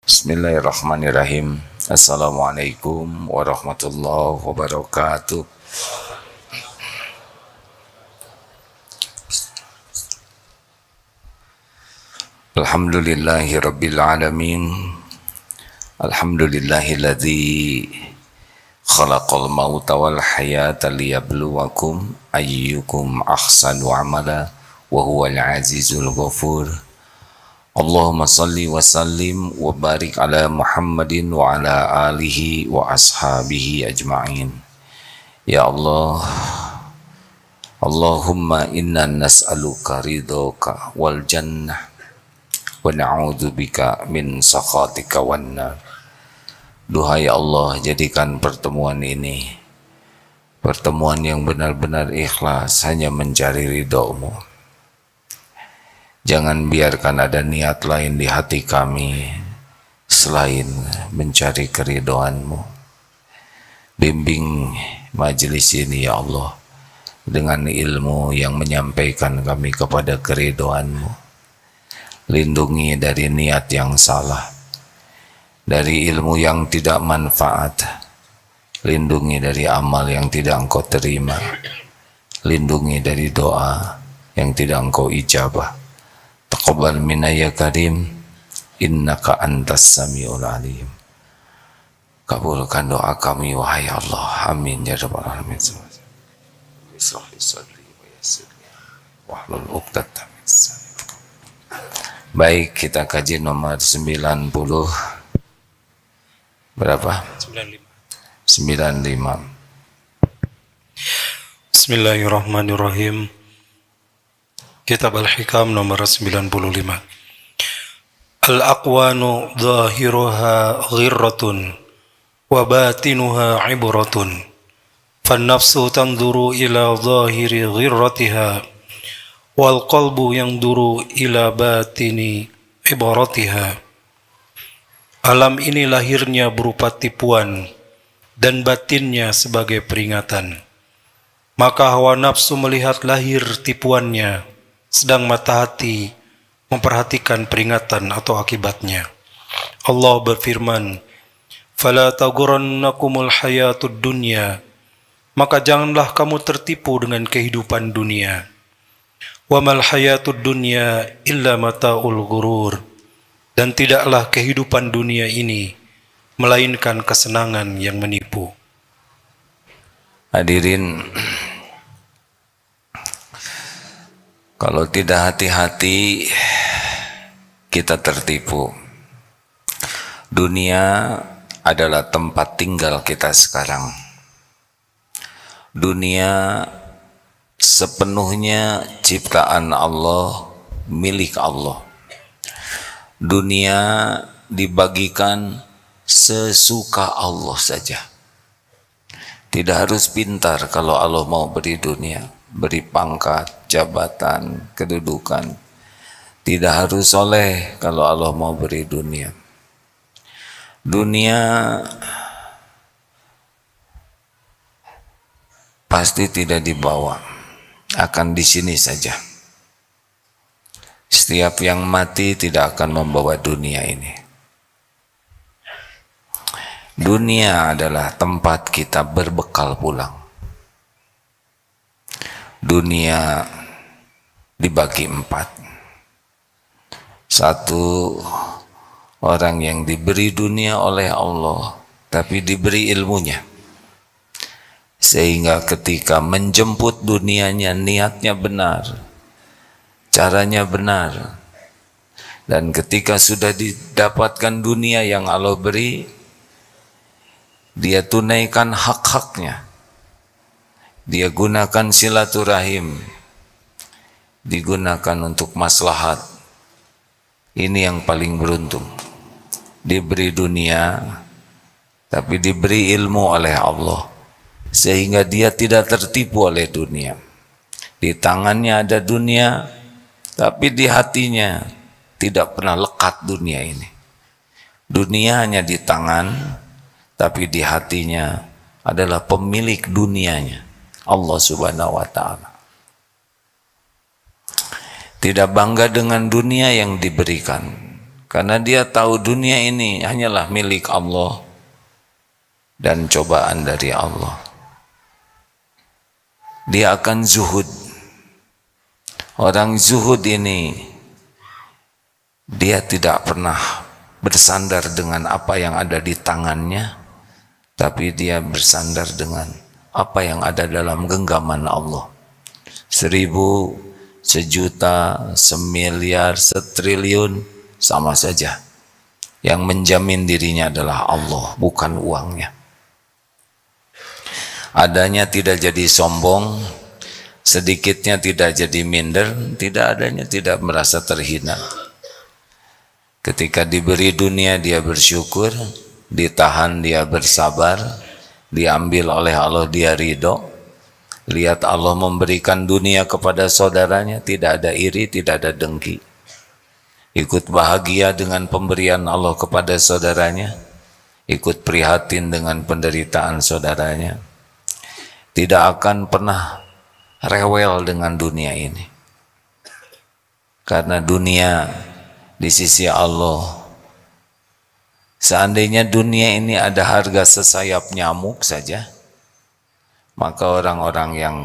Bismillahirrahmanirrahim. Assalamualaikum warahmatullahi wabarakatuh. Alhamdulillahi rabbil alamin. Alhamdulillahilladzi khalaqal mauta wal hayata liyabluwakum ayyukum ahsanu amala wa huwal azizul ghafur. Allahumma salli wa sallim wa barik ala Muhammadin wa ala alihi wa ashabihi ajma'in. Ya Allah, Allahumma inna nas'aluka ridhoka wal jannah wa na'udzubika min sakhatika wan nar. Duhai Allah, jadikan pertemuan ini pertemuan yang benar-benar ikhlas, hanya mencari ridho-Mu. Jangan biarkan ada niat lain di hati kami selain mencari keridhaan-Mu. Bimbing majelis ini ya Allah dengan ilmu yang menyampaikan kami kepada keridhaan-Mu. Lindungi dari niat yang salah, dari ilmu yang tidak manfaat. Lindungi dari amal yang tidak Engkau terima. Lindungi dari doa yang tidak Engkau ijabah. Taqabbal minna ya karim, innaka antas samiul alim. Kabulkan doa kami wahai Allah, amin ya rabbal alamin. Bismillah sadri wa yassir wahlul 'uqdatam min lisani. Baik, kita kaji nomor 90 berapa? 95. Bismillahirrahmanirrahim. Kitab Al-Hikam nomor 95. Al-aqwanu zahiruha ghirratun wa batinuha ibratun. Fan-nafsu tanzuru ila zahiri ghirratiha wal qalbu yanzuru ila batini ibratiha. Alam ini lahirnya berupa tipuan dan batinnya sebagai peringatan. Maka hawa nafsu melihat lahir tipuannya, sedang mata hati memperhatikan peringatan atau akibatnya. Allah berfirman, "Fala taghurrannakumul hayatud dunya." Maka janganlah kamu tertipu dengan kehidupan dunia. "Wa mal hayatud dunya illa mata'ul ghurur." Dan tidaklah kehidupan dunia ini melainkan kesenangan yang menipu. Hadirin, kalau tidak hati-hati kita tertipu. Dunia adalah tempat tinggal kita sekarang. Dunia sepenuhnya ciptaan Allah, milik Allah. Dunia dibagikan sesuka Allah saja. Tidak harus pintar kalau Allah mau beri dunia, beri pangkat, jabatan, kedudukan. Tidak harus soleh kalau Allah mau beri dunia. Dunia pasti tidak dibawa, akan di sini saja. Setiap yang mati tidak akan membawa dunia ini. Dunia adalah tempat kita berbekal pulang. Dunia dibagi 4. Satu, orang yang diberi dunia oleh Allah, tapi diberi ilmunya. Sehingga ketika menjemput dunianya, niatnya benar, caranya benar. Dan ketika sudah didapatkan dunia yang Allah beri, dia tunaikan hak-haknya. Dia gunakan silaturahim, digunakan untuk maslahat. Ini yang paling beruntung. Diberi dunia, tapi diberi ilmu oleh Allah, sehingga dia tidak tertipu oleh dunia. Di tangannya ada dunia, tapi di hatinya tidak pernah lekat dunia ini. Dunia hanya di tangan, tapi di hatinya adalah pemilik dunianya, Allah Subhanahu wa ta'ala. Tidak bangga dengan dunia yang diberikan, Karena dia tahu dunia ini hanyalah milik Allah dan cobaan dari Allah. Dia akan zuhud. Orang zuhud ini, dia tidak pernah bersandar dengan apa yang ada di tangannya, tapi dia bersandar dengan apa yang ada dalam genggaman Allah. 1000, 1.000.000, 1.000.000.000, 1.000.000.000 sama saja. Yang menjamin dirinya adalah Allah, bukan uangnya. Adanya tidak jadi sombong, sedikitnya tidak jadi minder, tidak adanya tidak merasa terhina. Ketika diberi dunia dia bersyukur, ditahan dia bersabar, diambil oleh Allah dia ridho. Lihat Allah memberikan dunia kepada saudaranya, tidak ada iri, tidak ada dengki. Ikut bahagia dengan pemberian Allah kepada saudaranya, ikut prihatin dengan penderitaan saudaranya. Tidak akan pernah rewel dengan dunia ini. Karena dunia di sisi Allah, seandainya dunia ini ada harga sesayap nyamuk saja, maka orang-orang yang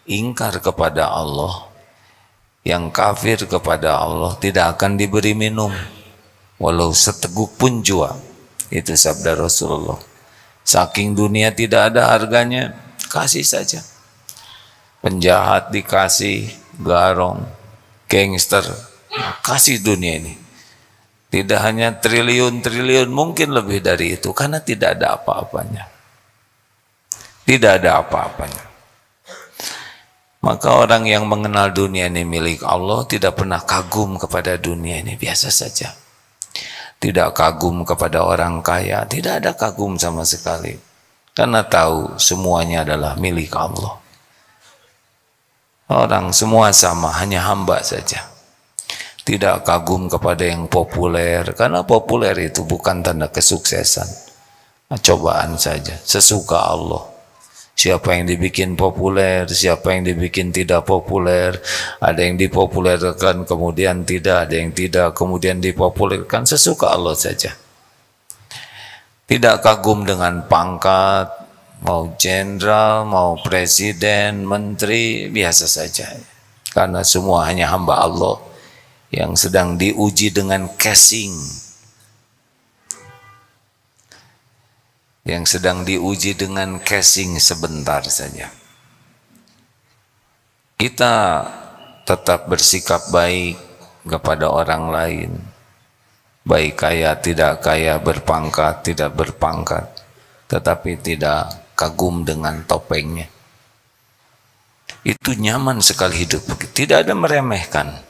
ingkar kepada Allah, yang kafir kepada Allah, tidak akan diberi minum walau seteguk pun jua. Itu sabda Rasulullah. Saking dunia tidak ada harganya, kasih saja. Penjahat dikasih, garong, gangster, kasih dunia ini. Tidak hanya triliun-triliun, mungkin lebih dari itu, karena tidak ada apa-apanya. Tidak ada apa-apanya. Maka orang yang mengenal dunia ini milik Allah tidak pernah kagum kepada dunia ini, biasa saja. Tidak kagum kepada orang kaya, tidak ada kagum sama sekali. Karena tahu semuanya adalah milik Allah. Orang semua sama, hanya hamba saja. Tidak kagum kepada yang populer, karena populer itu bukan tanda kesuksesan. Cobaan saja, sesuka Allah. Siapa yang dibikin populer, siapa yang dibikin tidak populer, ada yang dipopulerkan kemudian tidak, ada yang tidak kemudian dipopulerkan, sesuka Allah saja. Tidak kagum dengan pangkat, mau jenderal, mau presiden, menteri, biasa saja. Karena semua hanya hamba Allah yang sedang diuji dengan casing, yang sedang diuji dengan casing sebentar saja. Kita tetap bersikap baik kepada orang lain, baik kaya tidak kaya, berpangkat tidak berpangkat, tetapi tidak kagum dengan topengnya. Itu nyaman sekali hidup, tidak ada meremehkan,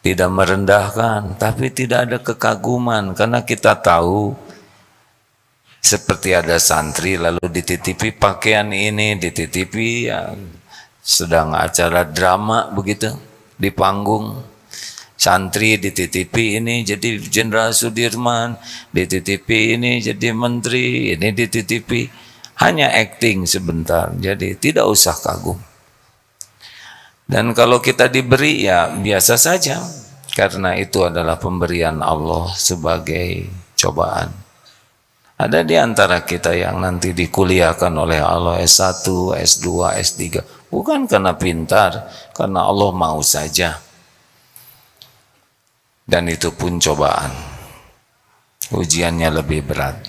tidak merendahkan, tapi tidak ada kekaguman. Karena kita tahu, seperti ada santri lalu dititipi pakaian ini, dititipi ya, sedang acara drama begitu di panggung, santri dititipi ini jadi Jenderal Sudirman, dititipi ini jadi menteri, ini dititipi, hanya acting sebentar, jadi tidak usah kagum. Dan kalau kita diberi ya biasa saja, karena itu adalah pemberian Allah sebagai cobaan. Ada di antara kita yang nanti dikuliahkan oleh Allah S1, S2, S3. Bukan karena pintar, karena Allah mau saja. Dan itu pun cobaan. Ujiannya lebih berat.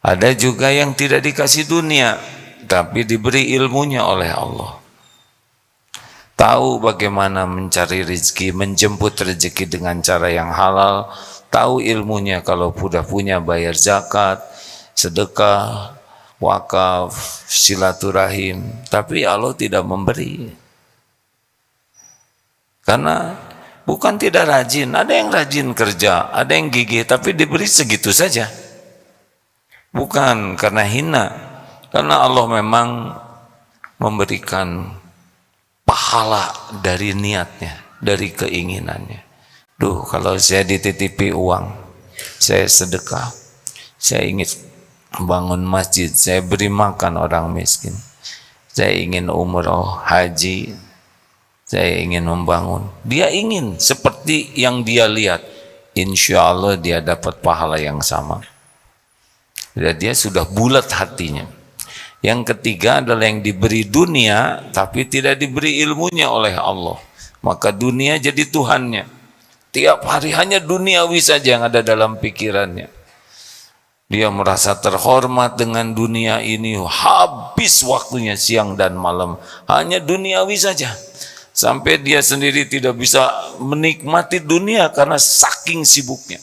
Ada juga yang tidak dikasih dunia, tapi diberi ilmunya oleh Allah. Tahu bagaimana mencari rezeki, menjemput rezeki dengan cara yang halal, tahu ilmunya kalau sudah punya bayar zakat, sedekah, wakaf, silaturahim, tapi Allah tidak memberi. Karena bukan tidak rajin, ada yang rajin kerja, ada yang gigih, tapi diberi segitu saja. Bukan karena hina, karena Allah memang memberikan pahala dari niatnya, dari keinginannya. Duh, kalau saya dititipi uang, saya sedekah, saya ingin bangun masjid, saya beri makan orang miskin, saya ingin umroh, haji, saya ingin membangun. Dia ingin seperti yang dia lihat. Insya Allah dia dapat pahala yang sama. Dan dia sudah bulat hatinya. Yang ketiga adalah yang diberi dunia tapi tidak diberi ilmunya oleh Allah. Maka dunia jadi Tuhannya. Tiap hari hanya duniawi saja yang ada dalam pikirannya. Dia merasa terhormat dengan dunia ini. Habis waktunya siang dan malam. Hanya duniawi saja. Sampai dia sendiri tidak bisa menikmati dunia karena saking sibuknya.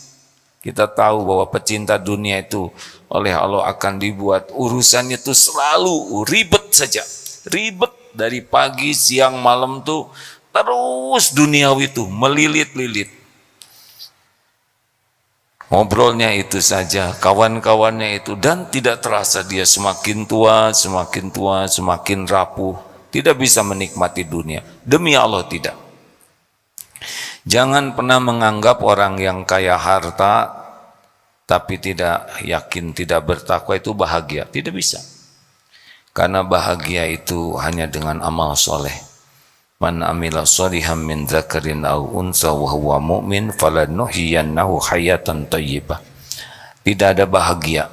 Kita tahu bahwa pecinta dunia itu oleh Allah akan dibuat urusannya itu selalu ribet saja. Ribet dari pagi, siang, malam tuh terus duniawi itu melilit-lilit. Ngobrolnya itu saja, kawan-kawannya itu, dan tidak terasa dia semakin tua, semakin rapuh. Tidak bisa menikmati dunia. Demi Allah tidak. Jangan pernah menganggap orang yang kaya harta tapi tidak yakin, tidak bertakwa itu bahagia. Tidak bisa. Karena bahagia itu hanya dengan amal soleh. Man amila sholihan min dzakarin aw unsa wa huwa mu'min falanuhyiyannahu hayatan thayyibah. Tidak ada bahagia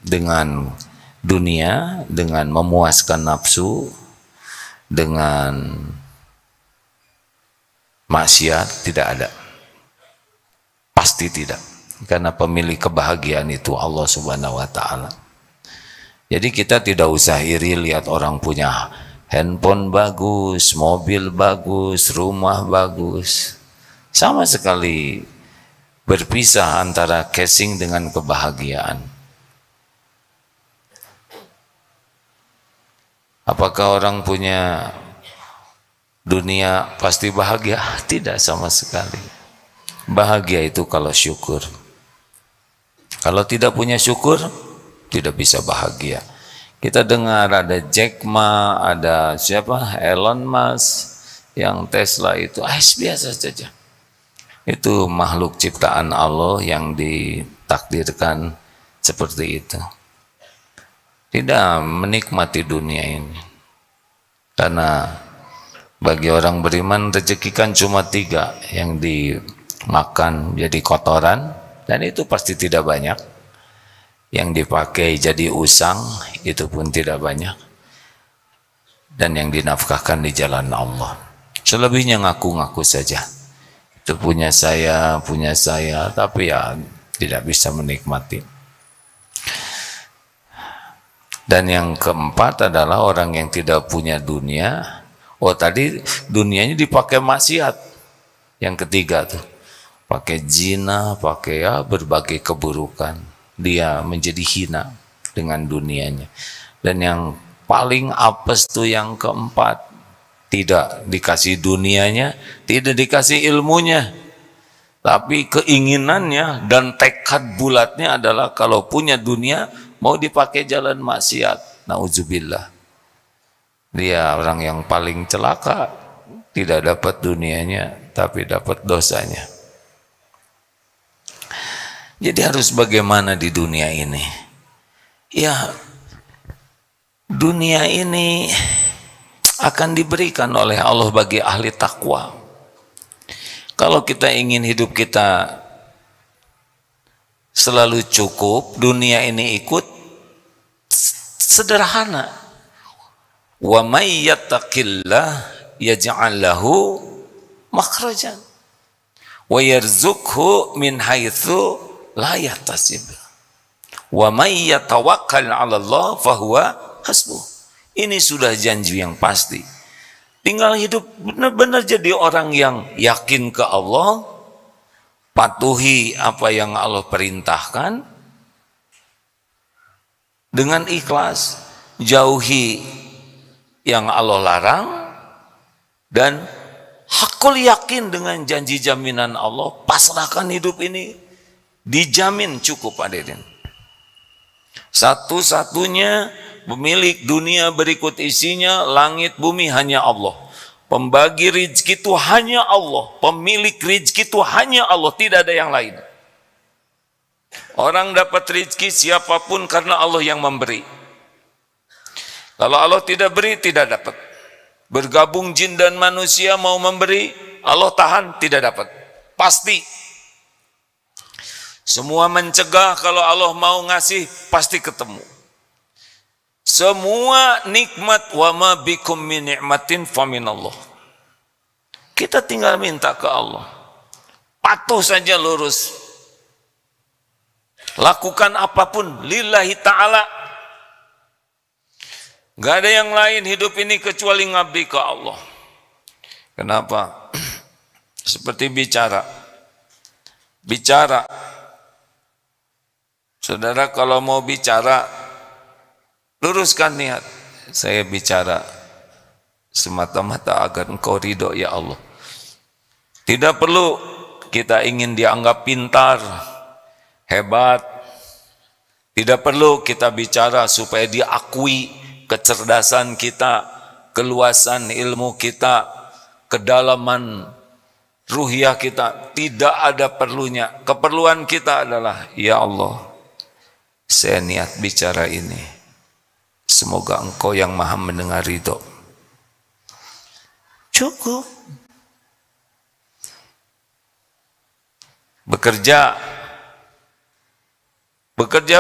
dengan dunia, dengan memuaskan nafsu, dengan maksiat, tidak ada. Pasti tidak. Karena pemilik kebahagiaan itu Allah Subhanahu wa taala. Jadi kita tidak usah iri lihat orang punya handphone bagus, mobil bagus, rumah bagus. Sama sekali berpisah antara casing dengan kebahagiaan. Apakah orang punya dunia pasti bahagia? Tidak sama sekali. Bahagia itu kalau syukur. Kalau tidak punya syukur, tidak bisa bahagia. Kita dengar ada Jack Ma, ada siapa? Elon Musk, yang Tesla itu biasa saja. Itu makhluk ciptaan Allah yang ditakdirkan seperti itu. Tidak menikmati dunia ini. Karena bagi orang beriman rezeki kan cuma 3, yang dimakan jadi kotoran, dan itu pasti tidak banyak. Yang dipakai jadi usang, itu pun tidak banyak. Dan yang dinafkahkan di jalan Allah. Selebihnya ngaku-ngaku saja. Itu punya saya, tapi ya tidak bisa menikmati. Dan yang keempat adalah orang yang tidak punya dunia. Tadi dunianya dipakai maksiat. Yang ketiga tuh, pakai zina, pakai berbagai keburukan. Dia menjadi hina dengan dunianya. Dan yang paling apes tuh yang keempat, tidak dikasih dunianya, tidak dikasih ilmunya, tapi keinginannya dan tekad bulatnya adalah kalau punya dunia mau dipakai jalan maksiat. Nauzubillah. Dia orang yang paling celaka, tidak dapat dunianya tapi dapat dosanya. Jadi harus bagaimana di dunia ini? Ya, dunia ini akan diberikan oleh Allah bagi ahli takwa. Kalau kita ingin hidup kita selalu cukup, dunia ini ikut, sederhana. Wa may yattaqillah yaj'al lahu makhrajan wa yarzuqhu min haitsu la yahtasib. Wa may yatawakkal 'ala Allah fahuwa hasbuh. Ini sudah janji yang pasti. Tinggal hidup benar-benar jadi orang yang yakin ke Allah, patuhi apa yang Allah perintahkan dengan ikhlas, jauhi yang Allah larang, dan hakul yakin dengan janji jaminan Allah. Pasrahkan hidup ini, dijamin cukup, hadirin. Satu-satunya pemilik dunia berikut isinya, langit bumi hanya Allah. Pembagi rezeki itu hanya Allah. Pemilik rezeki itu hanya Allah, tidak ada yang lain. Orang dapat rezeki siapapun karena Allah yang memberi. Kalau Allah tidak beri, tidak dapat. Bergabung jin dan manusia mau memberi, Allah tahan, tidak dapat. Pasti. Semua mencegah, kalau Allah mau ngasih, pasti ketemu. Semua nikmat, wa ma bikum min ni'matin faminallah. Kita tinggal minta ke Allah. Patuh saja, lurus. Lakukan apapun lillahi ta'ala. Gak ada yang lain hidup ini kecuali ngabdi ke Allah. Kenapa? Seperti bicara. Saudara kalau mau bicara, luruskan niat. Saya bicara semata-mata agar engkau ridho ya Allah. Tidak perlu kita ingin dianggap pintar, hebat. Tidak perlu kita bicara supaya diakui kecerdasan kita, keluasan ilmu kita, kedalaman ruhiyah kita. Tidak ada perlunya. Keperluan kita adalah, ya Allah, saya niat bicara ini, semoga engkau yang maha mendengar ridho. Cukup. Bekerja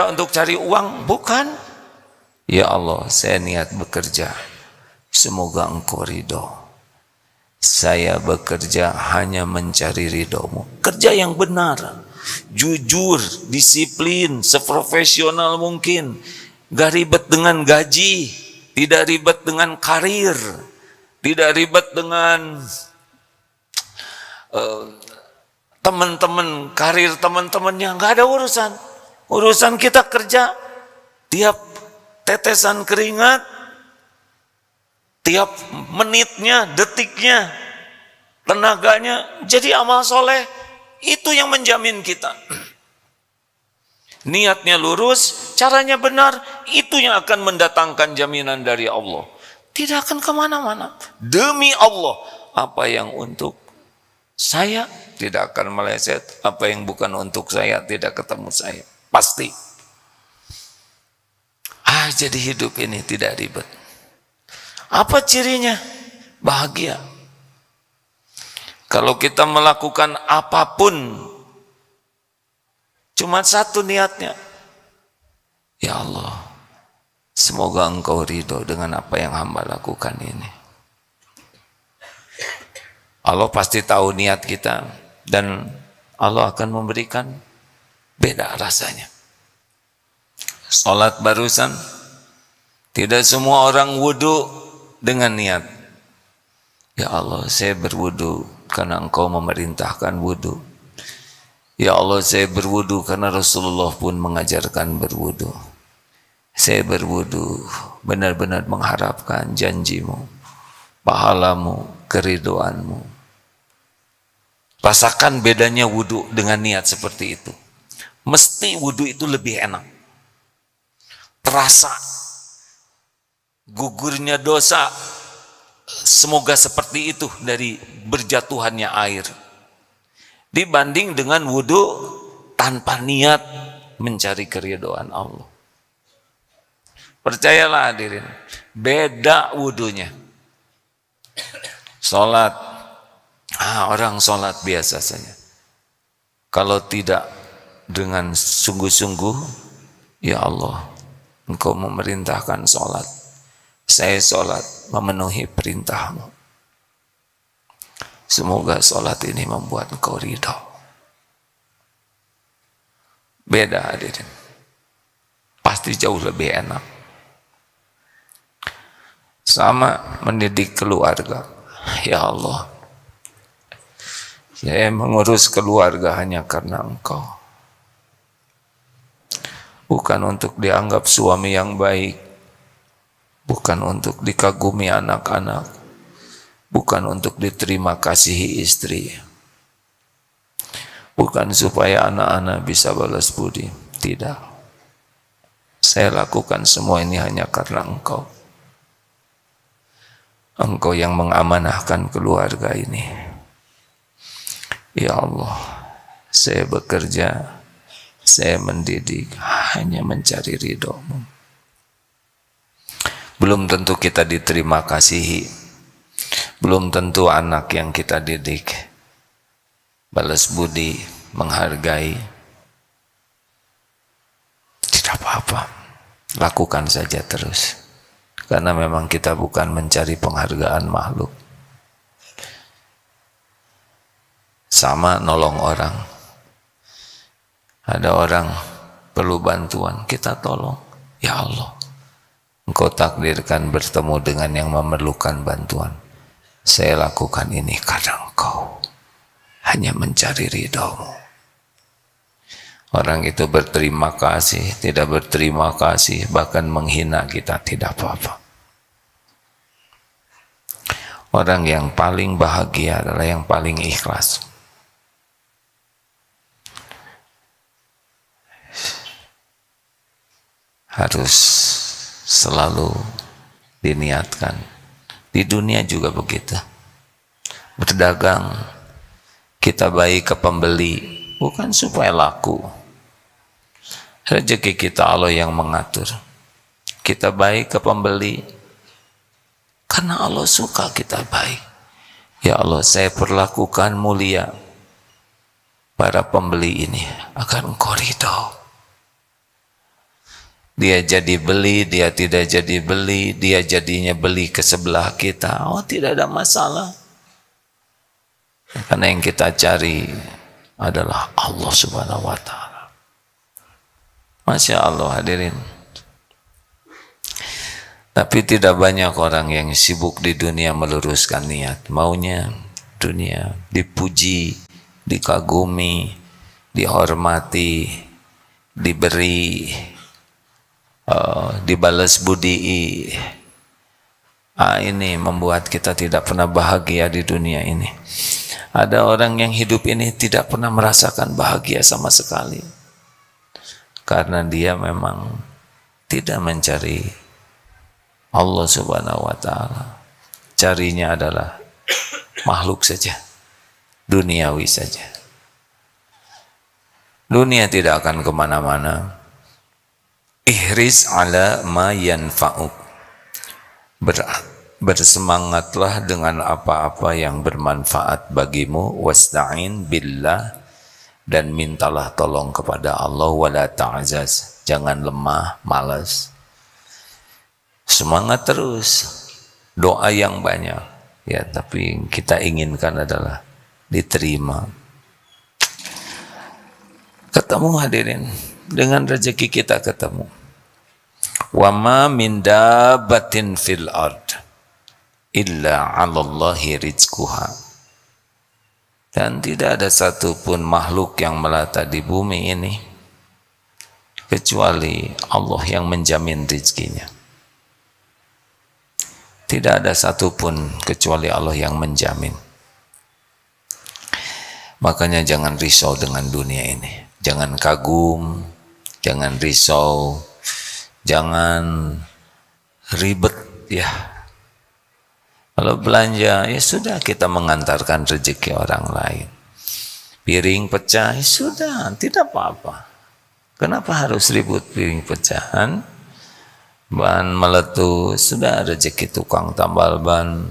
untuk cari uang, bukan. Ya Allah, saya niat bekerja, semoga engkau ridho. Saya bekerja hanya mencari ridhomu. Kerja yang benar, jujur, disiplin, seprofesional mungkin. Gak ribet dengan gaji, tidak ribet dengan karir, tidak ribet dengan teman-teman, karir teman-temannya. Gak ada urusan. Urusan kita kerja, tiap tetesan keringat, tiap menitnya, detiknya, tenaganya jadi amal soleh. Itu yang menjamin kita. Niatnya lurus, caranya benar, itu yang akan mendatangkan jaminan dari Allah. Tidak akan kemana-mana. Demi Allah, apa yang untuk saya tidak akan meleset, apa yang bukan untuk saya tidak ketemu saya. Pasti. Jadi hidup ini tidak ribet. Apa cirinya? Bahagia. Kalau kita melakukan apapun, cuma satu niatnya, ya Allah, semoga engkau ridho dengan apa yang hamba lakukan ini. Allah pasti tahu niat kita, dan Allah akan memberikan. Beda rasanya. Salat barusan, tidak semua orang wudu dengan niat, ya Allah, saya berwudu karena engkau memerintahkan wudu. Ya Allah, saya berwudu karena Rasulullah pun mengajarkan berwudu. Saya berwudu benar-benar mengharapkan janjimu, pahalamu, keriduanmu. Rasakan bedanya wudu dengan niat seperti itu. Mesti wudu itu lebih enak. Terasa gugurnya dosa, semoga seperti itu dari berjatuhannya air, dibanding dengan wudu tanpa niat mencari keridhaan Allah. Percayalah hadirin, beda wudunya. Sholat, orang sholat biasa saja, kalau tidak dengan sungguh-sungguh, ya Allah, engkau memerintahkan sholat, saya sholat memenuhi perintahmu, semoga sholat ini membuat engkau ridho. Beda hadirin, pasti jauh lebih enak. Sama mendidik keluarga, ya Allah, saya mengurus keluarga hanya karena engkau, bukan untuk dianggap suami yang baik, bukan untuk dikagumi anak-anak, bukan untuk diterima kasihi istri, bukan supaya anak-anak bisa balas budi. Tidak, saya lakukan semua ini hanya karena engkau. Engkau yang mengamanahkan keluarga ini. Ya Allah, saya bekerja, saya mendidik hanya mencari ridhomu. Belum tentu kita diterima kasihi, belum tentu anak yang kita didik balas budi, menghargai. Tidak apa-apa, lakukan saja terus, karena memang kita bukan mencari penghargaan makhluk. Sama nolong orang, ada orang perlu bantuan, kita tolong. Ya Allah, Engkau takdirkan bertemu dengan yang memerlukan bantuan, saya lakukan ini karena Engkau, hanya mencari ridhamu. Orang itu berterima kasih, tidak berterima kasih, bahkan menghina kita, tidak apa-apa. Orang yang paling bahagia adalah yang paling ikhlas. Harus selalu diniatkan. Di dunia juga begitu. Berdagang, kita baik ke pembeli, bukan supaya laku. Rezeki kita Allah yang mengatur. Kita baik ke pembeli, karena Allah suka kita baik. Ya Allah, saya perlakukan mulia para pembeli ini agar Engkau ridho. Dia jadi beli, dia tidak jadi beli, dia jadinya beli ke sebelah kita, oh tidak ada masalah. Karena yang kita cari adalah Allah Subhanahu wa Ta'ala. Masya Allah hadirin. Tapi tidak banyak orang yang sibuk di dunia meluruskan niat. Maunya dunia dipuji, dikagumi, dihormati, diberi, dibalas budi. Ini membuat kita tidak pernah bahagia di dunia ini. Ada orang yang hidup ini tidak pernah merasakan bahagia sama sekali, karena dia memang tidak mencari Allah Subhanahu wa Ta'ala. Carinya adalah makhluk saja, duniawi saja. Dunia tidak akan kemana-mana. Ihris ala ma yanfa'uk. Bersemangatlah dengan apa-apa yang bermanfaat bagimu. Wasta'in billah, dan mintalah tolong kepada Allah. Wala ta'jaz, jangan lemah, malas. Semangat terus, doa yang banyak. Ya, tapi kita inginkan adalah diterima. Ketemu hadirin, dengan rezeki kita ketemu. Wa ma min dabbatin fil ard illa 'alallahi rizquha. Dan tidak ada satupun makhluk yang melata di bumi ini kecuali Allah yang menjamin rezekinya. Tidak ada satupun kecuali Allah yang menjamin. Makanya jangan risau dengan dunia ini. Jangan kagum, jangan risau, jangan ribet ya. Kalau belanja, ya sudah, kita mengantarkan rezeki orang lain. Piring pecah, ya sudah, tidak apa-apa. Kenapa harus ribut piring pecahan? Ban meletus, sudah rezeki tukang tambal ban.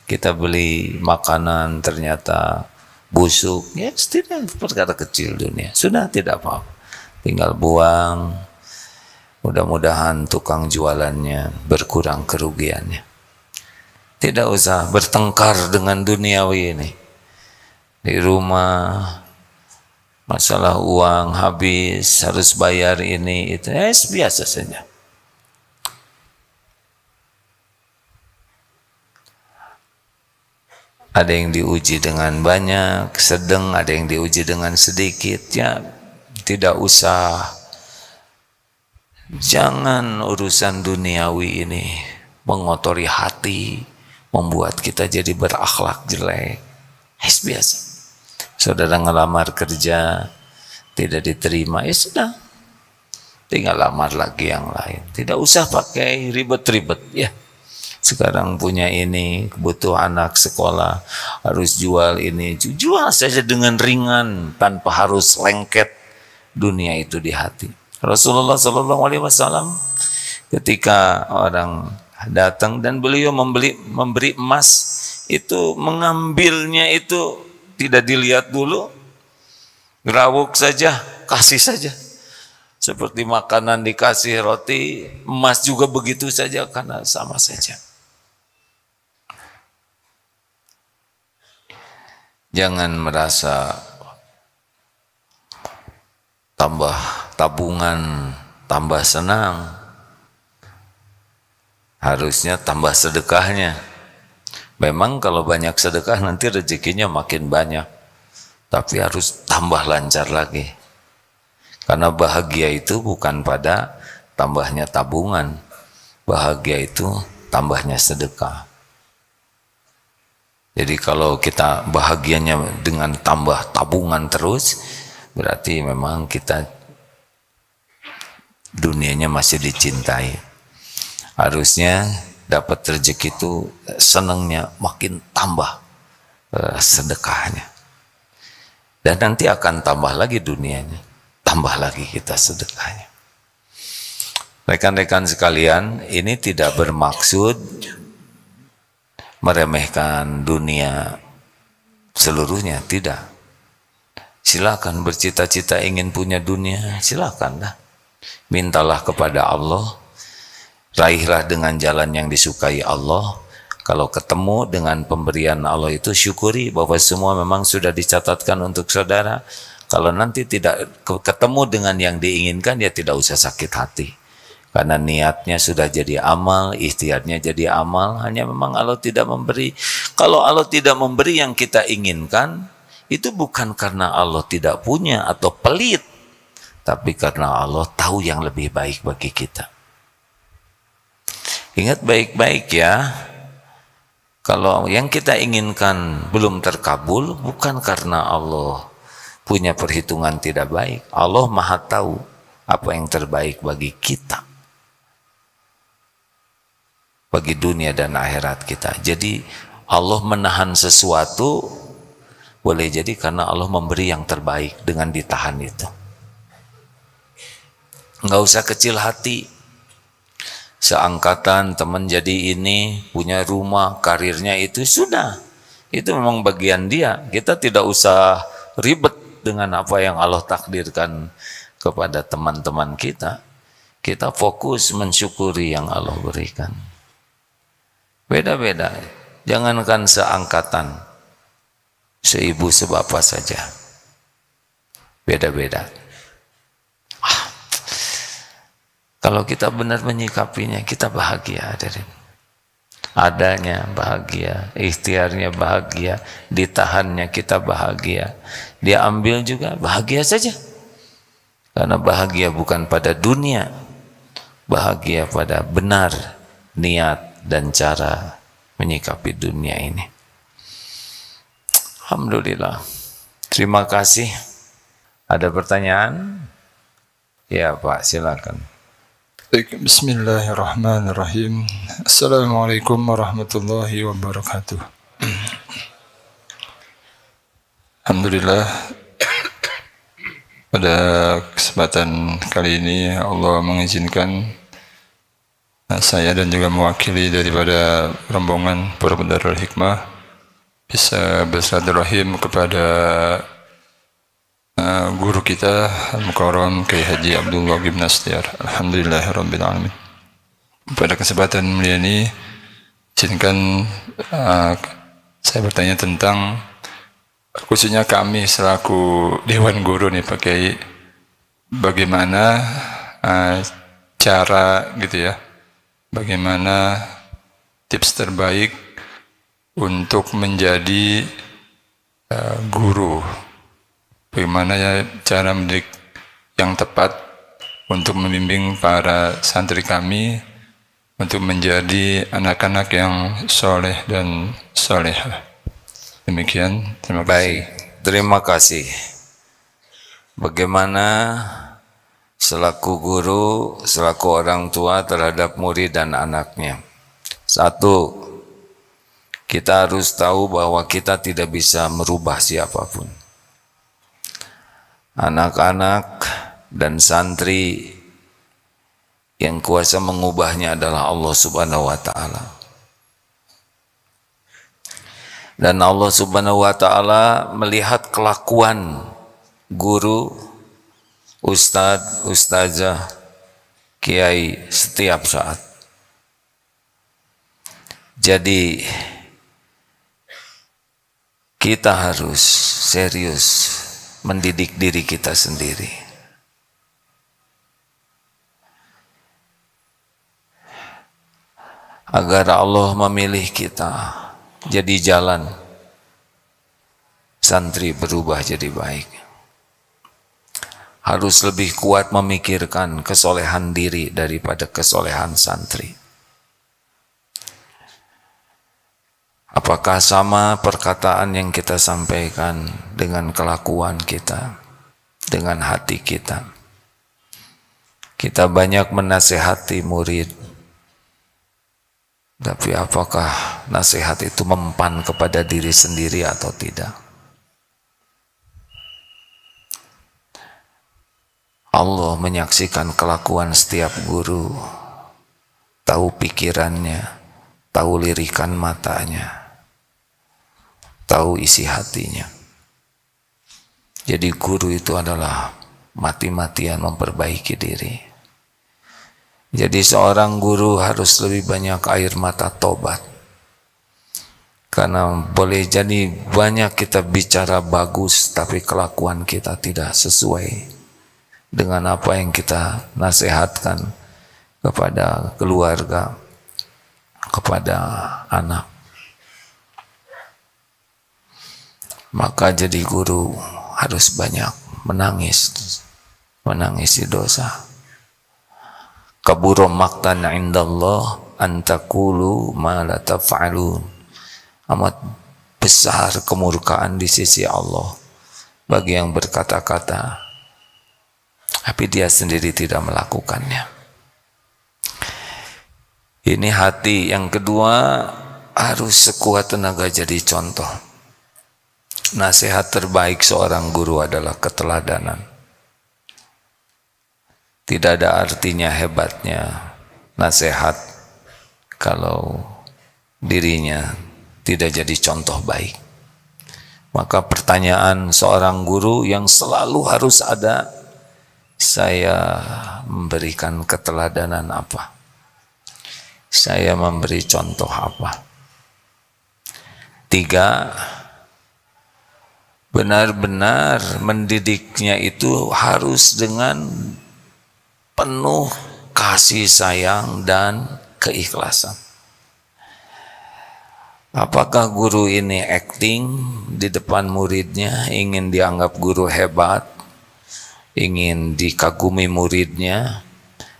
Kita beli makanan ternyata busuk, ya tidak, perkara kecil dunia. Sudah, tidak apa-apa, tinggal buang. Mudah-mudahan tukang jualannya berkurang kerugiannya. Tidak usah bertengkar dengan duniawi ini. Di rumah masalah uang habis, harus bayar ini itu, biasa saja. Ada yang diuji dengan banyak, sedang, ada yang diuji dengan sedikit. Ya, tidak usah. Jangan urusan duniawi ini mengotori hati, membuat kita jadi berakhlak jelek. Biasa. Saudara ngelamar kerja, tidak diterima, ya sudah, tinggal lamar lagi yang lain. Tidak usah pakai ribet-ribet ya. Sekarang punya ini, butuh anak sekolah, harus jual ini, jual saja dengan ringan, tanpa harus lengket dunia itu di hati. Rasulullah SAW ketika orang datang dan beliau memberi emas itu, mengambilnya itu tidak dilihat dulu, gerawuk saja, kasih saja. Seperti makanan dikasih roti, emas juga begitu saja, karena sama saja. Jangan merasa tambah tabungan, tambah senang. Harusnya tambah sedekahnya. Memang kalau banyak sedekah nanti rezekinya makin banyak. Tapi harus tambah lancar lagi. Karena bahagia itu bukan pada tambahnya tabungan. Bahagia itu tambahnya sedekah. Jadi kalau kita bahagianya dengan tambah tabungan terus, berarti memang kita dunianya masih dicintai. Harusnya dapat rezeki itu senangnya makin tambah sedekahnya. Dan nanti akan tambah lagi dunianya, tambah lagi kita sedekahnya. Rekan-rekan sekalian, ini tidak bermaksud meremehkan dunia seluruhnya, tidak. Silakan bercita-cita ingin punya dunia, silakanlah. Mintalah kepada Allah, raihlah dengan jalan yang disukai Allah. Kalau ketemu dengan pemberian Allah itu syukuri bahwa semua memang sudah dicatatkan untuk saudara. Kalau nanti tidak ketemu dengan yang diinginkan, ya tidak usah sakit hati. Karena niatnya sudah jadi amal, ikhtiarnya jadi amal, hanya memang Allah tidak memberi. Kalau Allah tidak memberi yang kita inginkan, itu bukan karena Allah tidak punya atau pelit, tapi karena Allah tahu yang lebih baik bagi kita. Ingat baik-baik ya, kalau yang kita inginkan belum terkabul, bukan karena Allah punya perhitungan tidak baik. Allah Maha tahu apa yang terbaik bagi kita, bagi dunia dan akhirat kita. Jadi Allah menahan sesuatu boleh jadi karena Allah memberi yang terbaik dengan ditahan itu. Nggak usah kecil hati. Seangkatan teman jadi ini, punya rumah, karirnya itu sudah. Itu memang bagian dia. Kita tidak usah ribet dengan apa yang Allah takdirkan kepada teman-teman kita. Kita fokus mensyukuri yang Allah berikan. Beda-beda, jangankan seangkatan, seibu sebapak saja, beda-beda. Kalau kita benar menyikapinya, kita bahagia, hadirin. Adanya bahagia, ikhtiarnya bahagia, ditahannya kita bahagia, dia ambil juga bahagia saja. Karena bahagia bukan pada dunia, bahagia pada benar niat dan cara menyikapi dunia ini. Alhamdulillah. Terima kasih. Ada pertanyaan? Ya Pak, silakan. Bismillahirrahmanirrahim. Assalamualaikum warahmatullahi wabarakatuh. Alhamdulillah, pada kesempatan kali ini Allah mengizinkan saya dan juga mewakili daripada rombongan Pondok Darul Hikmah bisa bersilaturahim kepada guru kita Al-Mukarram Kiai Haji Abdullah bin Nastyar. Alhamdulillahirabbil alamin. Pada kesempatan mulia ini izinkan saya bertanya tentang khususnya kami selaku Dewan Guru nih Pak Kiai, bagaimana cara gitu ya, bagaimana tips terbaik untuk menjadi guru, bagaimana ya cara mendidik yang tepat untuk membimbing para santri kami untuk menjadi anak-anak yang soleh dan solehah. Demikian, terima kasih. Baik, terima kasih. Bagaimana selaku guru, selaku orang tua terhadap murid dan anaknya? Satu, kita harus tahu bahwa kita tidak bisa merubah siapapun. Anak-anak dan santri Yang kuasa mengubahnya adalah Allah Subhanahu wa ta'ala. Dan Allah Subhanahu wa ta'ala melihat kelakuan guru, ustadz, ustazah, kiai setiap saat. Jadi kita harus serius mendidik diri kita sendiri. Agar Allah memilih kita jadi jalan santri berubah jadi baik. Harus lebih kuat memikirkan kesolehan diri daripada kesolehan santri. Apakah sama perkataan yang kita sampaikan dengan kelakuan kita, dengan hati kita? Kita banyak menasehati murid, tapi apakah nasihat itu mempan kepada diri sendiri atau tidak? Allah menyaksikan kelakuan setiap guru, tahu pikirannya, tahu lirikan matanya, tahu isi hatinya. Jadi guru itu adalah mati-matian memperbaiki diri. Jadi seorang guru harus lebih banyak air mata tobat. Karena boleh jadi banyak kita bicara bagus, tapi kelakuan kita tidak sesuai dengan apa yang kita nasihatkan kepada keluarga, kepada anak. Maka jadi guru harus banyak menangisi dosa. Kabura maqtan 'indallah an taqulu ma la taf'alun. Amat besar kemurkaan di sisi Allah bagi yang berkata-kata tapi dia sendiri tidak melakukannya. Ini hati. Yang kedua, harus sekuat tenaga jadi contoh. Nasihat terbaik seorang guru adalah keteladanan. Tidak ada artinya hebatnya nasihat kalau dirinya tidak jadi contoh baik. Maka pertanyaan seorang guru yang selalu harus ada, saya memberikan keteladanan apa? Saya memberi contoh apa? 3, benar-benar mendidiknya itu harus dengan penuh kasih sayang dan keikhlasan. Apakah guru ini acting di depan muridnya, ingin dianggap guru hebat, ingin dikagumi muridnya,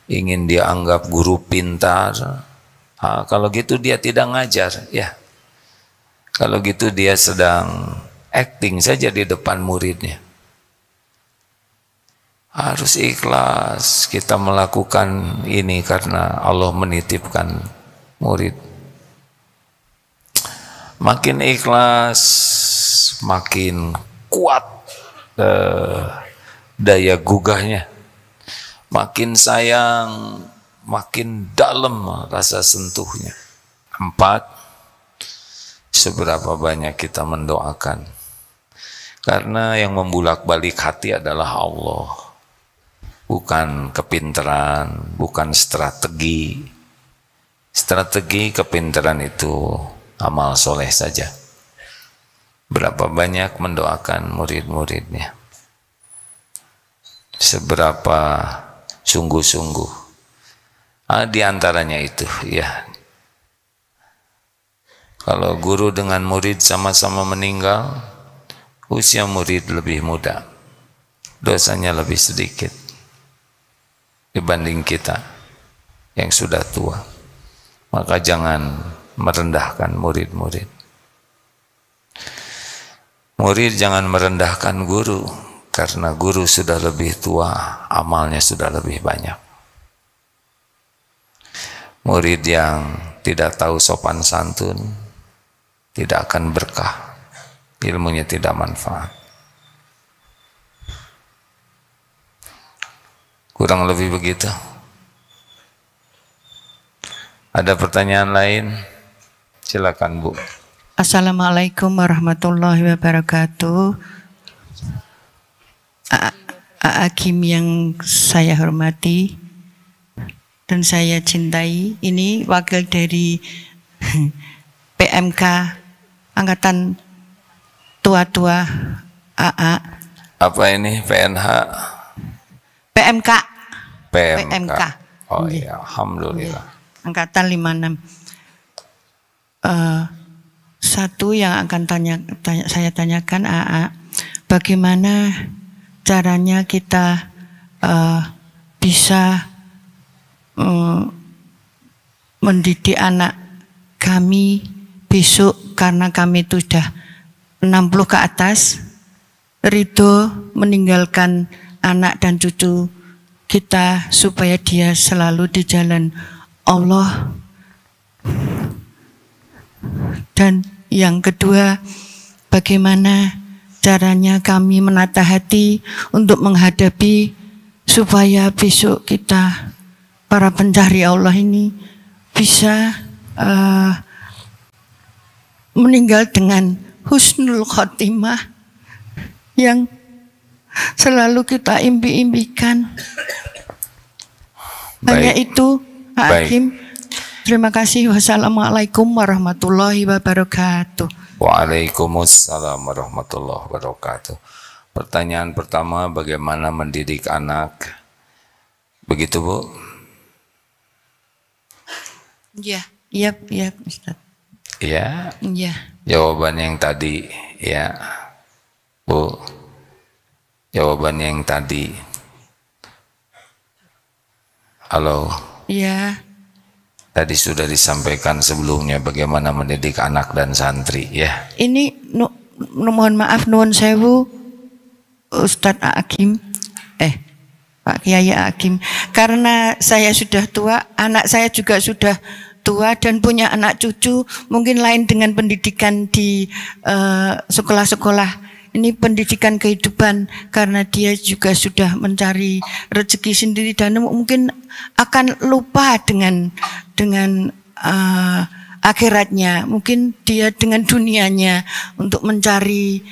ingin dianggap guru pintar? Kalau gitu dia tidak ngajar, ya. Kalau gitu dia sedang acting saja di depan muridnya. Harus ikhlas kita melakukan ini karena Allah menitipkan murid. Makin ikhlas, makin kuat daya gugahnya. Makin sayang, makin dalam rasa sentuhnya. 4, seberapa banyak kita mendoakan. Karena yang membulak-balik hati adalah Allah. Bukan kepintaran, bukan strategi. Strategi kepintaran itu amal soleh saja. Berapa banyak mendoakan murid-muridnya. Seberapa sungguh-sungguh. Di antaranya itu, ya. Kalau guru dengan murid sama-sama meninggal, usia murid lebih muda, dosanya lebih sedikit dibanding kita yang sudah tua. Maka jangan merendahkan murid-murid. Murid jangan merendahkan guru, karena guru sudah lebih tua, amalnya sudah lebih banyak. Murid yang tidak tahu sopan santun tidak akan berkah, ilmunya tidak manfaat. Kurang lebih begitu. Ada pertanyaan lain? Silakan Bu. Assalamualaikum warahmatullahi wabarakatuh. Hakim yang saya hormati dan saya cintai, ini wakil dari PMK Angkatan Tua-tua AA. Apa ini PNH? PMK. PMK. Oh iya, alhamdulillah. Angkatan 56. Satu yang akan saya tanyakan AA, bagaimana caranya kita bisa mendidik anak kami besok, karena kami itu sudah 60 ke atas, ridho meninggalkan anak dan cucu kita supaya dia selalu di jalan Allah. Dan yang kedua, bagaimana caranya kami menata hati untuk menghadapi supaya besok kita para pencari Allah ini bisa meninggal dengan husnul khotimah yang selalu kita impi-impikan. Hanya itu, Pak Hakim. Terima kasih. Wassalamualaikum warahmatullahi wabarakatuh. Waalaikumsalam warahmatullahi wabarakatuh. Pertanyaan pertama, bagaimana mendidik anak? Begitu Bu? Iya, iya Ustaz. Iya. Iya. Jawaban yang tadi, ya Bu. Jawaban yang tadi. Halo. Iya. Tadi sudah disampaikan sebelumnya bagaimana mendidik anak dan santri, ya. Ini mohon maaf, nuwun sewu Ustadz Hakim, Pak Kiai Hakim, karena saya sudah tua, anak saya juga sudah tua dan punya anak cucu, mungkin lain dengan pendidikan di sekolah-sekolah. Ini pendidikan kehidupan, karena dia juga sudah mencari rezeki sendiri dan mungkin akan lupa dengan akhiratnya. Mungkin dia dengan dunianya untuk mencari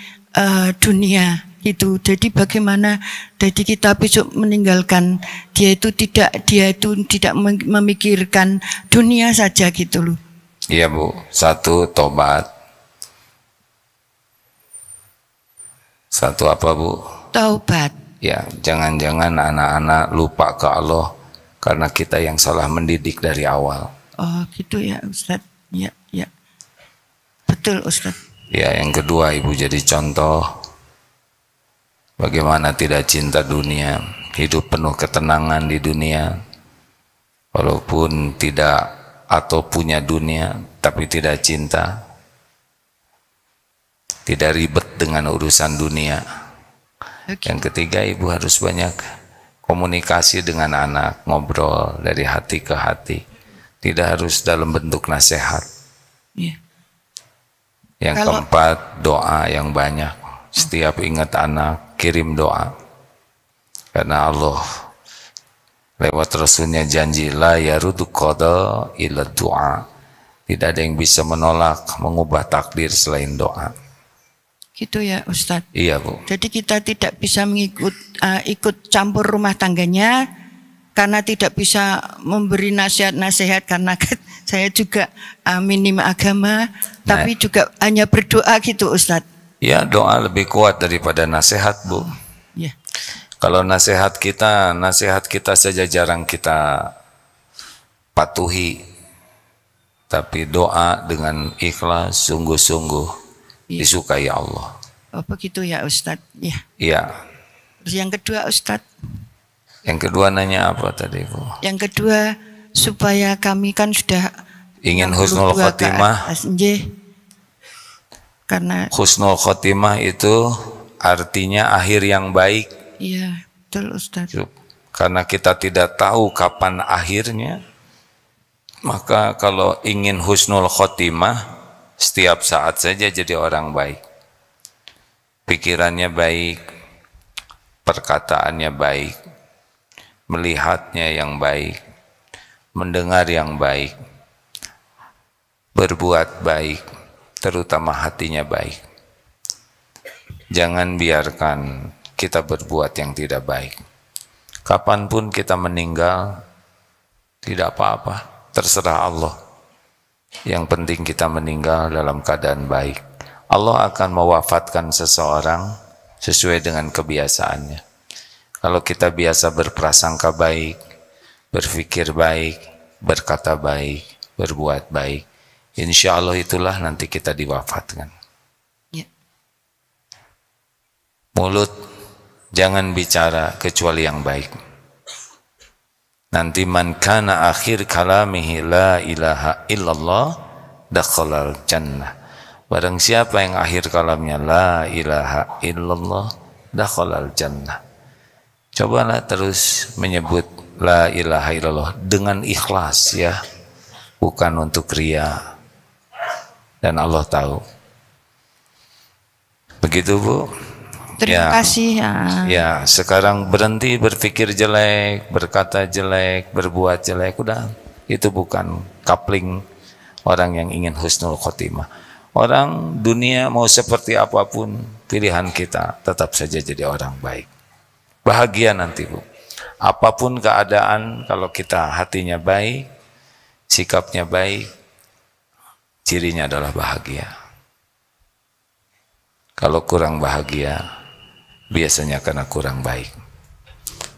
dunia itu. Jadi bagaimana? Jadi kita besok meninggalkan dia itu tidak memikirkan dunia saja gitu loh. Iya Bu. Satu, tobat. Satu apa Bu? Taubat. Ya, jangan-jangan anak-anak lupa ke Allah karena kita yang salah mendidik dari awal. Oh gitu ya Ustadz. Ya. Betul Ustadz. Ya, yang kedua Ibu jadi contoh bagaimana tidak cinta dunia, hidup penuh ketenangan di dunia, walaupun tidak atau punya dunia tapi tidak cinta, tidak ribet dengan urusan dunia. Okay. Yang ketiga, Ibu harus banyak komunikasi dengan anak, ngobrol dari hati ke hati, tidak harus dalam bentuk nasihat. Yeah. Yang keempat, doa yang banyak. Setiap ingat anak, kirim doa, karena Allah lewat Rasulnya janji, la yarudu qada illa doa. Tidak ada yang bisa menolak, mengubah takdir selain doa. Gitu ya Ustadz. Iya Bu. Jadi kita tidak bisa ikut campur rumah tangganya, karena tidak bisa memberi nasihat-nasihat, karena saya juga minim agama, tapi juga hanya berdoa gitu Ustadz. Ya, doa lebih kuat daripada nasihat Bu. Ya. Kalau nasihat kita saja jarang kita patuhi, tapi doa dengan ikhlas, sungguh-sungguh disukai Allah. Oh begitu ya Ustadz. Ya. Iya. Terus yang kedua Ustadz. Yang kedua nanya apa tadi Bu? Yang kedua, supaya kami kan sudah ingin husnul khotimah. Karena husnul khotimah itu artinya akhir yang baik. Iya, betul Ustadz. Karena kita tidak tahu kapan akhirnya, maka kalau ingin husnul khotimah, setiap saat saja jadi orang baik. Pikirannya baik, perkataannya baik, melihatnya yang baik, mendengar yang baik, berbuat baik, terutama hatinya baik. Jangan biarkan kita berbuat yang tidak baik. Kapanpun kita meninggal, tidak apa-apa, terserah Allah. Yang penting kita meninggal dalam keadaan baik. Allah akan mewafatkan seseorang sesuai dengan kebiasaannya. Kalau kita biasa berprasangka baik, berpikir baik, berkata baik, berbuat baik, insya Allah itulah nanti kita diwafatkan. Ya. Mulut jangan bicara kecuali yang baik. Nanti man kana akhir kalamihi la ilaha illallah dakhalal jannah. Barang siapa yang akhir kalamnya la ilaha illallah dakhalal jannah. Cobalah terus menyebut la ilaha illallah dengan ikhlas ya, bukan untuk riya. Dan Allah tahu. Begitu Bu. Terima kasih. Ya, sekarang berhenti berpikir jelek, berkata jelek, berbuat jelek, udah. Itu bukan coupling orang yang ingin husnul khotimah. Orang dunia mau seperti apapun pilihan kita, tetap saja jadi orang baik. Bahagia nanti Bu. Apapun keadaan, kalau kita hatinya baik, sikapnya baik, cirinya adalah bahagia. Kalau kurang bahagia, biasanya karena kurang baik.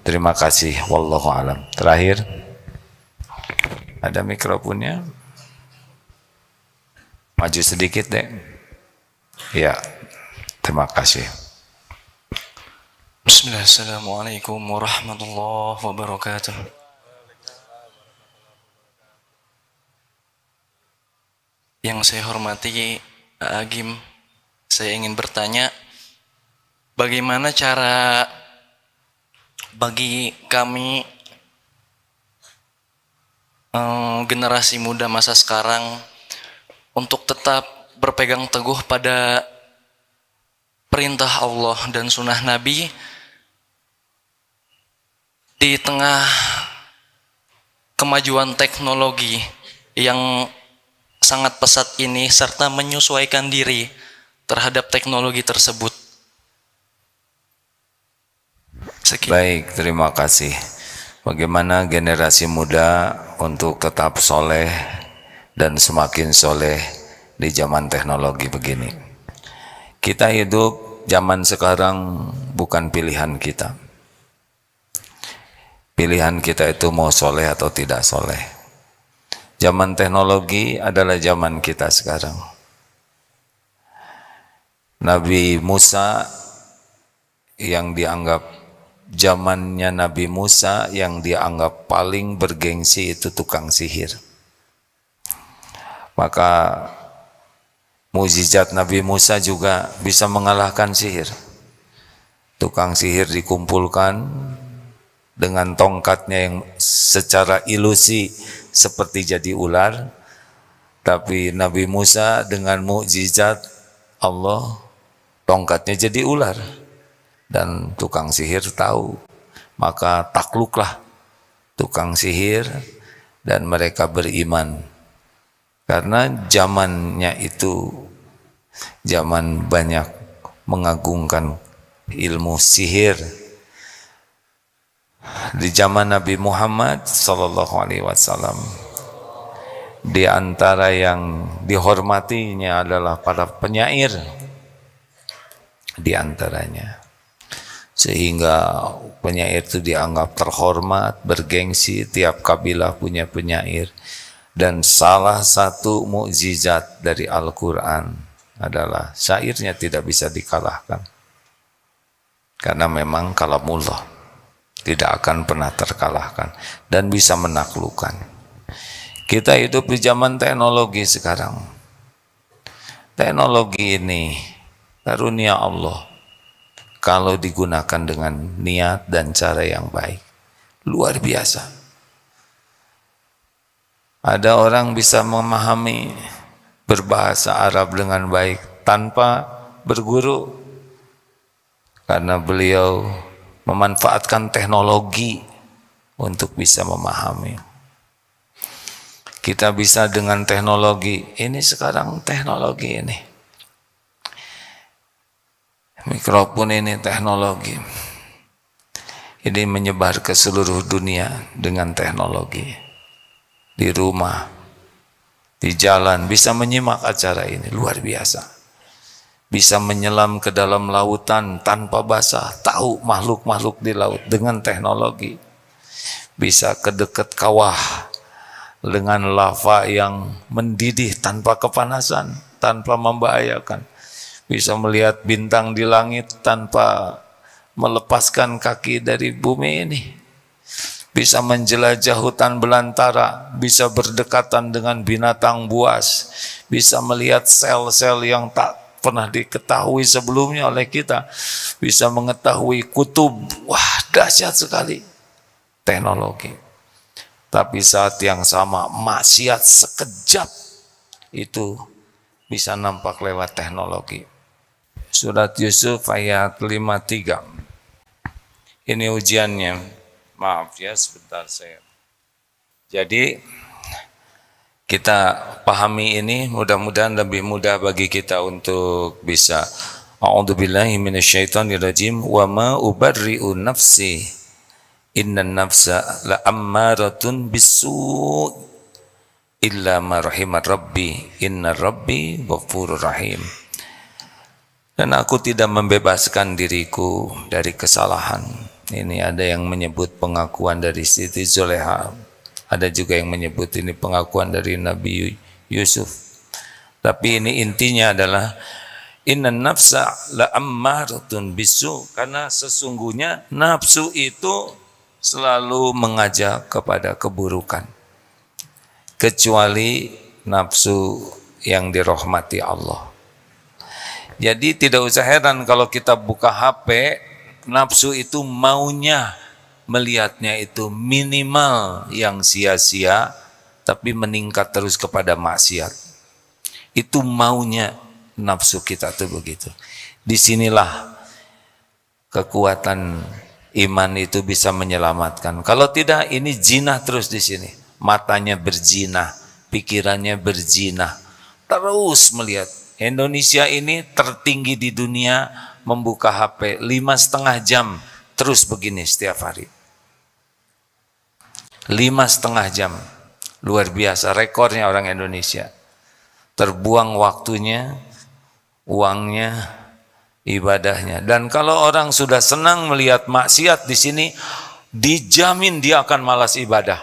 Terima kasih, wallahu alam. Terakhir, ada mikrofonnya? Maju sedikit deh. Ya, terima kasih. Bismillah, assalamualaikum warahmatullahi wabarakatuh. Yang saya hormati Agim, saya ingin bertanya, bagaimana cara bagi kami generasi muda masa sekarang untuk tetap berpegang teguh pada perintah Allah dan sunnah Nabi di tengah kemajuan teknologi yang sangat pesat ini, serta menyesuaikan diri terhadap teknologi tersebut. Sekian. Baik, terima kasih. Bagaimana generasi muda untuk tetap soleh dan semakin soleh di zaman teknologi begini? Kita hidup zaman sekarang bukan pilihan kita. Pilihan kita itu mau soleh atau tidak soleh. Zaman teknologi adalah zaman kita sekarang. Nabi Musa yang dianggap zamannya Nabi Musa yang dianggap paling bergengsi itu tukang sihir. Maka mukjizat Nabi Musa juga bisa mengalahkan sihir. Tukang sihir dikumpulkan dengan tongkatnya yang secara ilusi seperti jadi ular, tapi Nabi Musa dengan mukjizat Allah tongkatnya jadi ular. Dan tukang sihir tahu, maka takluklah tukang sihir dan mereka beriman. Karena zamannya itu zaman banyak mengagungkan ilmu sihir. Di zaman Nabi Muhammad SAW, di antara yang dihormatinya adalah para penyair, di antaranya. Sehingga penyair itu dianggap terhormat, bergengsi, tiap kabilah punya penyair. Dan salah satu mukjizat dari Al-Quran adalah syairnya tidak bisa dikalahkan. Karena memang kalamullah tidak akan pernah terkalahkan dan bisa menaklukkan. Kita hidup di zaman teknologi sekarang. Teknologi ini karunia Allah. Kalau digunakan dengan niat dan cara yang baik, luar biasa. Ada orang bisa memahami berbahasa Arab dengan baik tanpa berguru, karena beliau memanfaatkan teknologi untuk bisa memahami. Kita bisa dengan teknologi. Ini sekarang teknologi ini. Mikrofon ini teknologi. Ini menyebar ke seluruh dunia dengan teknologi. Di rumah, di jalan, bisa menyimak acara ini. Luar biasa. Bisa menyelam ke dalam lautan tanpa basah. Tahu makhluk-makhluk di laut dengan teknologi. Bisa ke dekat kawah dengan lava yang mendidih tanpa kepanasan, tanpa membahayakan. Bisa melihat bintang di langit tanpa melepaskan kaki dari bumi ini. Bisa menjelajah hutan belantara, bisa berdekatan dengan binatang buas, bisa melihat sel-sel yang tak pernah diketahui sebelumnya oleh kita, bisa mengetahui kutub. Wah, dahsyat sekali teknologi. Tapi saat yang sama maksiat sekejap itu bisa nampak lewat teknologi. Surat Yusuf ayat 53. Ini ujiannya. Maaf ya sebentar saya. Jadi kita pahami ini, mudah-mudahan lebih mudah bagi kita untuk bisa. A'udzubillahi minasyaitonirrajim. Wa ma ubarri'u nafsi. Innan nafsa la'ammaratun bisu' illa ma rahimat rabbi. Inna rabbi ghafurur rahim. Dan aku tidak membebaskan diriku dari kesalahan. Ini ada yang menyebut pengakuan dari Siti Zoleha. Ada juga yang menyebut ini pengakuan dari Nabi Yusuf. Tapi ini intinya adalah innan nafsa la'ammaratun bisu'. Karena sesungguhnya nafsu itu selalu mengajak kepada keburukan, kecuali nafsu yang dirahmati Allah. Jadi tidak usah heran kalau kita buka HP, nafsu itu maunya melihatnya itu minimal yang sia-sia, tapi meningkat terus kepada maksiat. Itu maunya nafsu kita tuh begitu. Disinilah kekuatan iman itu bisa menyelamatkan. Kalau tidak, ini jinah terus di sini. Matanya berjinah, pikirannya berjinah, terus melihat. Indonesia ini tertinggi di dunia membuka HP 5,5 jam terus begini setiap hari. 5,5 jam, luar biasa rekornya orang Indonesia. Terbuang waktunya, uangnya, ibadahnya. Dan kalau orang sudah senang melihat maksiat di sini, dijamin dia akan malas ibadah.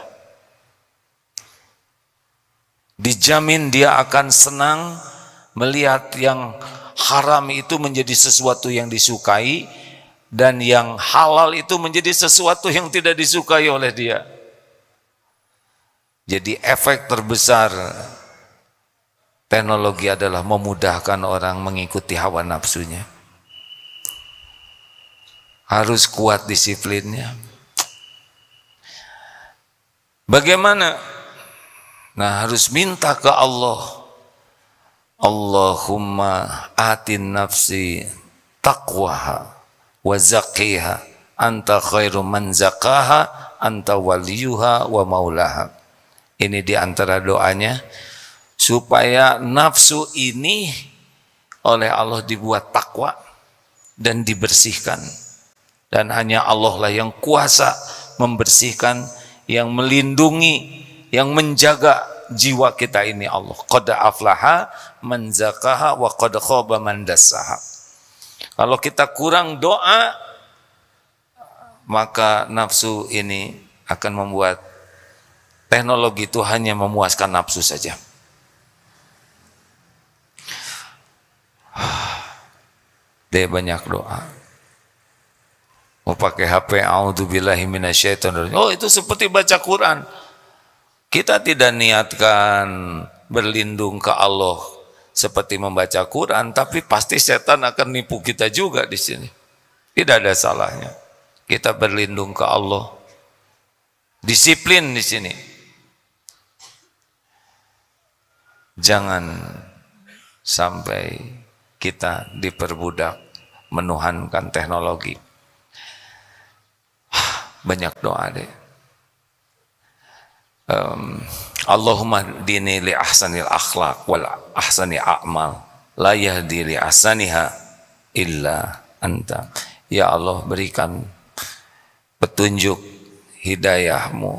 Dijamin dia akan senang melihat yang haram itu menjadi sesuatu yang disukai, dan yang halal itu menjadi sesuatu yang tidak disukai oleh dia. Jadi efek terbesar teknologi adalah memudahkan orang mengikuti hawa nafsunya. Harus kuat disiplinnya. Bagaimana? Nah, harus minta ke Allah. Allahumma atin nafsi taqwaha wa zaqiha anta khairu man zakaha anta waliyuha wa maulaha. Ini diantara doanya supaya nafsu ini oleh Allah dibuat takwa dan dibersihkan. Dan hanya Allah lah yang kuasa membersihkan, yang melindungi, yang menjaga jiwa kita ini Allah. Qad aflaha man zakaha wa qad khaba man dassaha. Kalau kita kurang doa, maka nafsu ini akan membuat teknologi itu hanya memuaskan nafsu saja. Dia banyak doa. Mau pakai HP, a'udzubillahi minasyaitonir rajim. Oh, itu seperti baca Quran. Kita tidak niatkan berlindung ke Allah seperti membaca Quran, tapi pasti setan akan nipu kita juga di sini. Tidak ada salahnya. Kita berlindung ke Allah. Disiplin di sini. Jangan sampai kita diperbudak menuhankan teknologi. Banyak doa deh. Allahumma dini li ahsanil akhlaq wal ahsani a'mal la yahdi li ahsaniha illa anta. Ya Allah, berikan petunjuk hidayahmu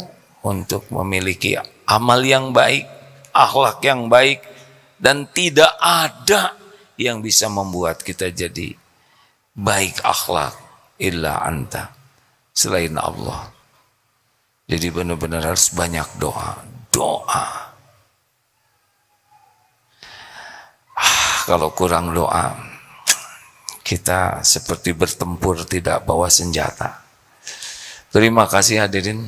untuk memiliki amal yang baik, akhlak yang baik, dan tidak ada yang bisa membuat kita jadi baik akhlak illa anta, selain Allah. Jadi benar-benar harus banyak doa. Kalau kurang doa, kita seperti bertempur tidak bawa senjata. Terima kasih hadirin.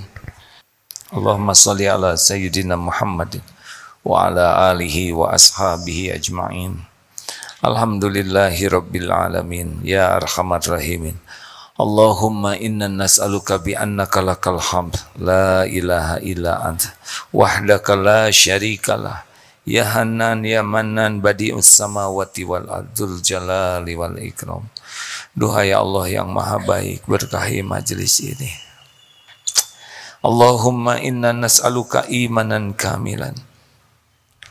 Allahumma sholli ala sayyidina Muhammadin wa ala alihi wa ashabihi ajma'in. Alhamdulillahi rabbil alamin, ya arhamar rahimin. Allahumma inna nas'aluka bi annaka lakal hamd la ilaha illa anta wahdaka la syarikalah ya Hanan ya Manan badi'us samawati wal ardul jalali wal ikram. Duhai Allah yang maha baik, berkahi majlis ini. Allahumma inna nas'aluka imanan kamilan.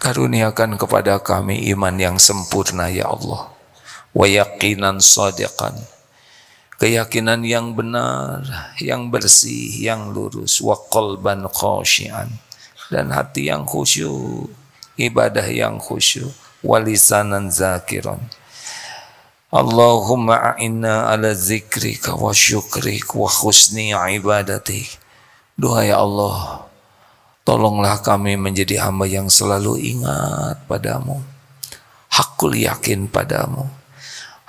Karuniakan kepada kami iman yang sempurna ya Allah. Wa yaqinan shadiqan. Keyakinan yang benar, yang bersih, yang lurus. Wa qalban khashian. Dan hati yang khusyuk. Ibadah yang khusyuk. Wa lisanan zakiran. Allahumma a'inna ala zikrika wa syukrik wa husni ibadatik. Duhai Allah, tolonglah kami menjadi hamba yang selalu ingat padamu, hakul yakin padamu,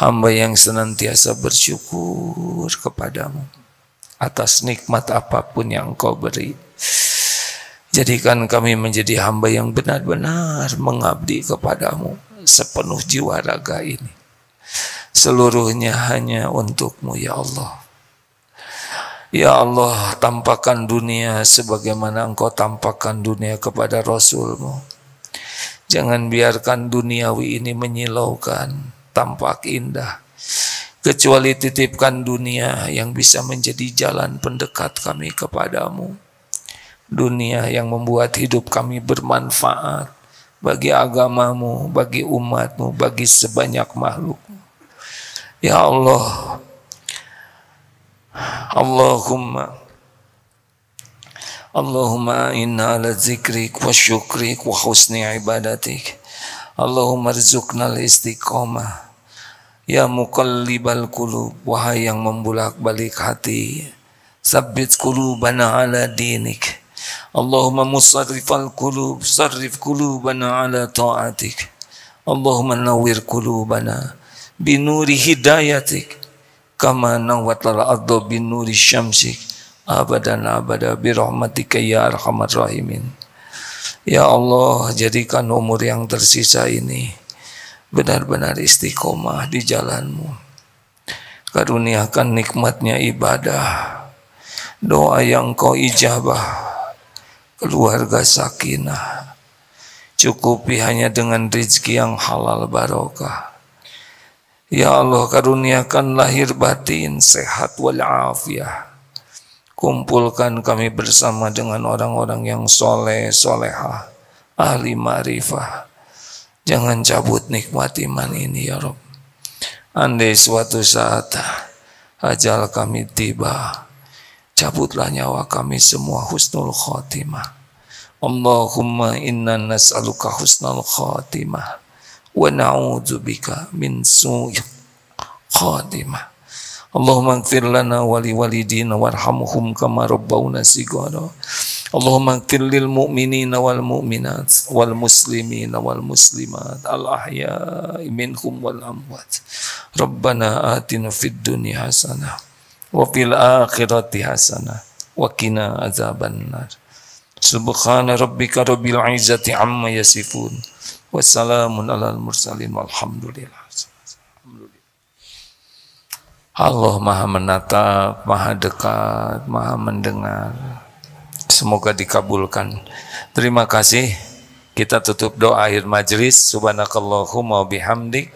hamba yang senantiasa bersyukur kepadamu atas nikmat apapun yang Engkau beri. Jadikan kami menjadi hamba yang benar-benar mengabdi kepadamu sepenuh jiwa raga ini. Seluruhnya hanya untuk-Mu ya Allah. Ya Allah, tampakkan dunia sebagaimana Engkau tampakkan dunia kepada Rasul-Mu. Jangan biarkan duniawi ini menyilaukan, tampak indah. Kecuali titipkan dunia yang bisa menjadi jalan pendekat kami kepadamu. Dunia yang membuat hidup kami bermanfaat bagi agamamu, bagi umatmu, bagi sebanyak makhluk-Mu. Ya Allah, Allahumma inna ala zikrik wa syukrik wa husni ibadatik. Allahumma rizukna al-istiqamah. Ya muqallibal qulub, wahai yang membulak-balik hati, sabbit qulubana ala dinik. Allahumma musarrifal qulub, sarrif qulubana ala ta'atik. Allahumma nawwir qulubana binuri hidayatik. Kama nawwatal ardu bin nuri syamsik abadan abada birahmatika ya arhamar rahimin. Ya Allah, jadikan umur yang tersisa ini benar-benar istiqomah di jalan-Mu. Karuniakan nikmatnya ibadah, doa yang Kau ijabah, keluarga sakinah, cukupi hanya dengan rezeki yang halal barokah. Ya Allah, karuniakan lahir batin sehat walafiat. Kumpulkan kami bersama dengan orang-orang yang soleh, solehah, ahli ma'rifah. Jangan cabut nikmat iman ini ya Rabb. Andai suatu saat ajal kami tiba, cabutlah nyawa kami semua husnul khotimah. Allahumma inna nas'aluka husnul khotimah wa na'udzubika min su'il khatimah. Allahumma ighfir lana wa liwalidina warhamhum kama rabbawna shighara. Allahumma ighfir lil mu'minina wal mu'minat wal muslimina wal muslimat al ahya'i minhum wal amwat. Rabbana atina fid dunya hasanah wa fil akhirati hasanah wa qina azabannar. Subhana rabbika rabbil izzati amma yasifun. Wassalamun alal mursalin walhamdulillah. Allah maha menatap, maha dekat, maha mendengar. Semoga dikabulkan. Terima kasih. Kita tutup doa akhir majlis. Subhanakallahumma bihamdik.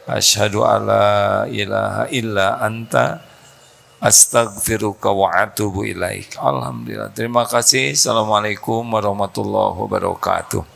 Asyhadu alla ilaha illa anta. Astaghfiruka wa atubu ilaik. Alhamdulillah. Terima kasih. Assalamualaikum warahmatullahi wabarakatuh.